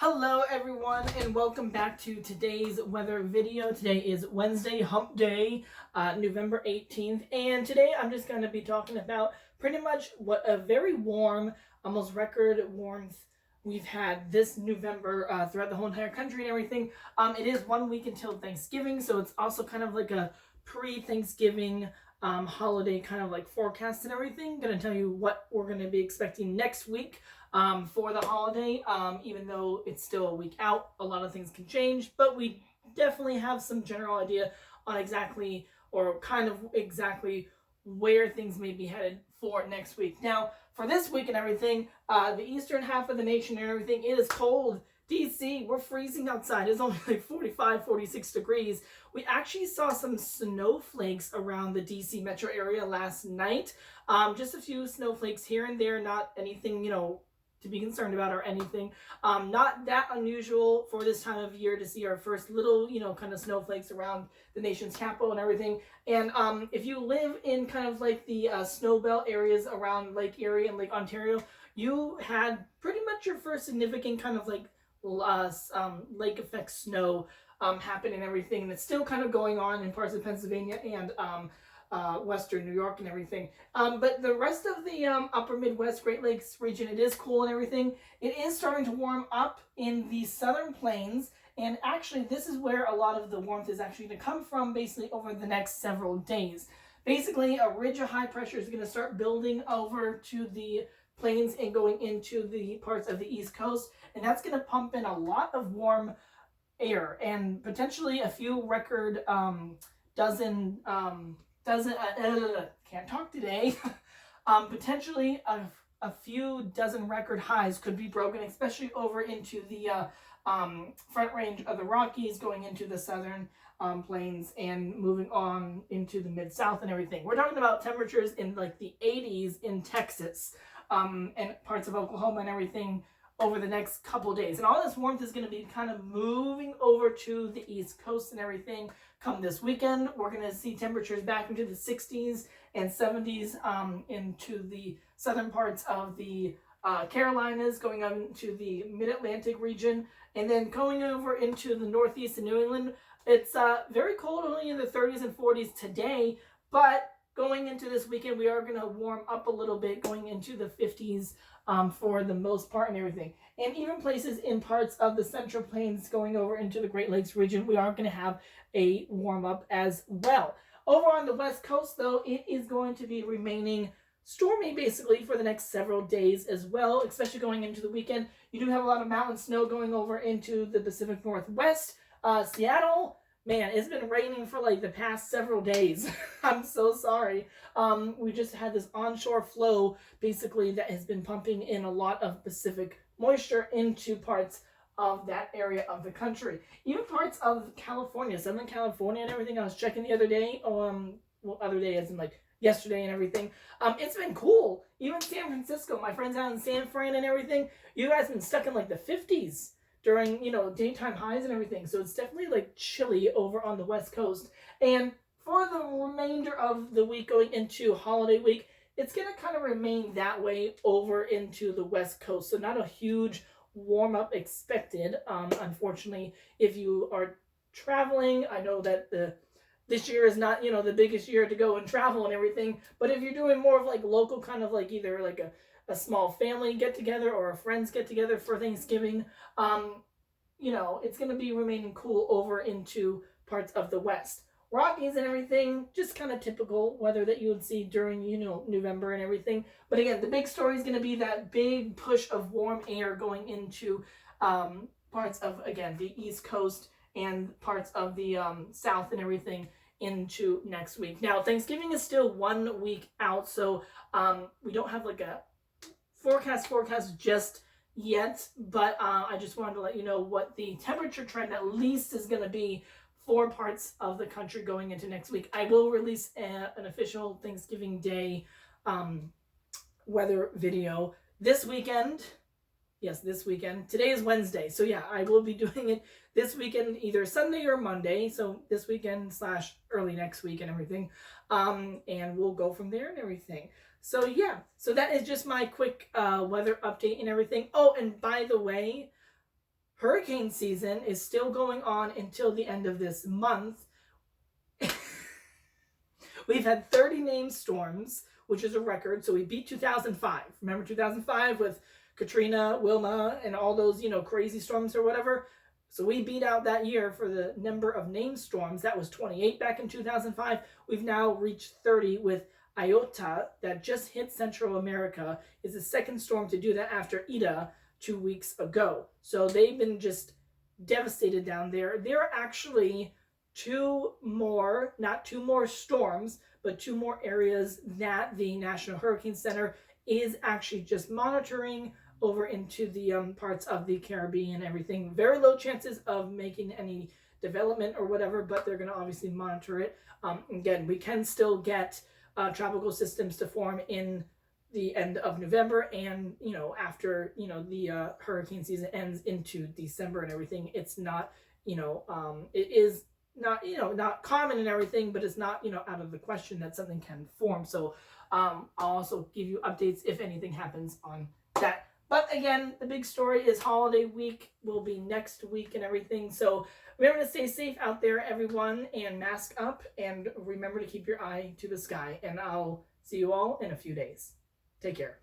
Hello everyone and welcome back to today's weather video. Today is Wednesday, hump day, November 18th, and today I'm just going to be talking about pretty much what a very warm, almost record warmth we've had this November throughout the whole entire country and everything. It is 1 week until Thanksgiving, so it's also kind of like a pre-Thanksgiving holiday kind of like forecast and everything. Going to tell you what we're going to be expecting next week for the holiday. Even though it's still a week out, a lot of things can change, but we definitely have some general idea on exactly or kind of exactly where things may be headed for next week. Now, for this week and everything, the eastern half of the nation and everything, it is cold. DC, we're freezing outside. It's only like 45, 46 degrees. We actually saw some snowflakes around the DC metro area last night. Just a few snowflakes here and there, not anything, to be concerned about or anything. Not that unusual for this time of year to see our first little, kind of snowflakes around the nation's capital and everything. And if you live in kind of like the snow belt areas around Lake Erie and Lake Ontario, you had pretty much your first significant kind of like lake effect snow happen and everything. And it's still kind of going on in parts of Pennsylvania and Western New York and everything. But the rest of the upper Midwest, Great Lakes region, it is cool and everything. It is starting to warm up in the southern plains. And actually, this is where a lot of the warmth is actually going to come from basically over the next several days. Basically, a ridge of high pressure is going to start building over to the plains and going into the parts of the East Coast. And that's going to pump in a lot of warm air and potentially a few record can't talk today. Potentially a few dozen record highs could be broken, especially over into the front range of the Rockies, going into the southern plains and moving on into the mid-south and everything. We're talking about temperatures in like the 80s in Texas and parts of Oklahoma and everything over the next couple days. And all this warmth is going to be kind of moving over to the East Coast and everything. Come this weekend, we're going to see temperatures back into the 60s and 70s into the southern parts of the Carolinas, going on to the mid-Atlantic region, and then going over into the Northeast and New England. It's very cold, only in the 30s and 40s today, but going into this weekend, we are going to warm up a little bit, going into the 50s for the most part and everything. And even places in parts of the Central Plains going over into the Great Lakes region, we are going to have a warm up as well. Over on the West Coast, though, it is going to be remaining stormy basically for the next several days as well, especially going into the weekend. You do have a lot of mountain snow going over into the Pacific Northwest. Seattle, man, it's been raining for like the past several days. I'm so sorry. We just had this onshore flow basically that has been pumping in a lot of Pacific moisture into parts of that area of the country. Even parts of California, Southern California and everything. I was checking the other day, other day as in like yesterday and everything. It's been cool. Even San Francisco, my friends out in San Fran and everything, you guys have been stuck in like the 50s during, daytime highs and everything. So it's definitely like chilly over on the West Coast. And for the remainder of the week going into holiday week, it's going to kind of remain that way over into the West Coast. So not a huge warm up expected. Unfortunately, if you are traveling, I know that this year is not, the biggest year to go and travel and everything. But if you're doing more of like local kind of like either like a small family get together or a friends get together for Thanksgiving, it's going to be remaining cool over into parts of the West. Rockies and everything, just kind of typical weather that you would see during, November and everything. But again, the big story is going to be that big push of warm air going into parts of, again, the East Coast and parts of the South and everything into next week. Now, Thanksgiving is still 1 week out, so we don't have like a forecast just yet, but I just wanted to let you know what the temperature trend at least is going to be for parts of the country going into next week. I will release an official Thanksgiving Day weather video this weekend. Yes, this weekend. Today is Wednesday, so yeah, I will be doing it this weekend, either Sunday or Monday, so this weekend / early next week and everything, and we'll go from there and everything. So yeah, so that is just my quick weather update and everything. Oh, and by the way, hurricane season is still going on until the end of this month. We've had 30 named storms, which is a record. So we beat 2005. Remember 2005 with Katrina, Wilma, and all those, crazy storms or whatever? So we beat out that year for the number of named storms. That was 28 back in 2005. We've now reached 30 with Iota that just hit Central America. Is the second storm to do that after Ida 2 weeks ago. So they've been just devastated down there. There are actually not two more storms, but two more areas that the National Hurricane Center is actually just monitoring over into the parts of the Caribbean and everything. Very low chances of making any development or whatever, but they're going to obviously monitor it. Again, we can still get tropical systems to form in the end of November and, after, the hurricane season ends into December and everything. It's not, it is not, not common and everything, but it's not, out of the question that something can form. So I'll also give you updates if anything happens on that. But again, the big story is holiday week will be next week and everything. So remember to stay safe out there, everyone, and mask up. And remember to keep your eye to the sky. And I'll see you all in a few days. Take care.